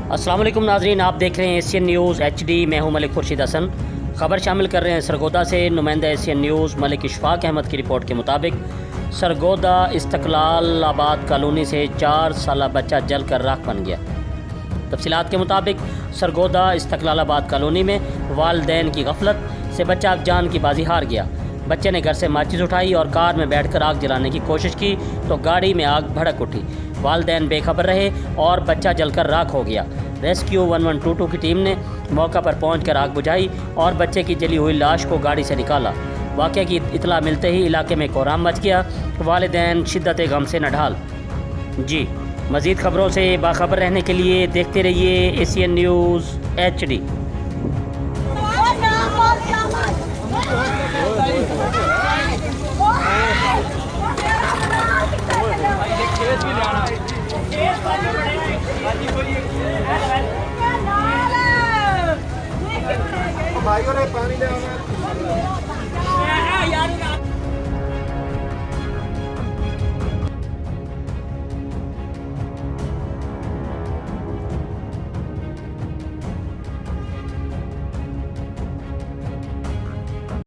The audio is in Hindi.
अस्सलाम वालेकुम नाजरीन, आप देख रहे हैं एशियन न्यूज़ HD। मैं हूं मलिक खुर्शीद हसन। ख़बर शामिल कर रहे हैं सरगोदा से। नुमाइंदा एशियन न्यूज़ मलिक इशफाक अहमद की रिपोर्ट के मुताबिक सरगोदा इस्तकलाल आबाद कॉलोनी से 4 साला बच्चा जल कर राख बन गया। तफसीलात के मुताबिक सरगोदा इस्तकलाल आबाद कॉलोनी में वालदैन की गफलत से बच्चा जान की बाजी हार गया। बच्चे ने घर से माचिस उठाई और कार में बैठकर आग जलाने की कोशिश की तो गाड़ी में आग भड़क उठी। वालदैन बेखबर रहे और बच्चा जलकर राख हो गया। रेस्क्यू 1122 की टीम ने मौका पर पहुंचकर आग बुझाई और बच्चे की जली हुई लाश को गाड़ी से निकाला। वाक़े की इतला मिलते ही इलाके में कोहराम मच गया। वालिदैन शिद्दत गम से नढाल। जी, मज़ीद ख़बरों से बाखबर रहने के लिए देखते रहिए एशियन न्यूज़ HD। भाइयों ने पानी ले आना।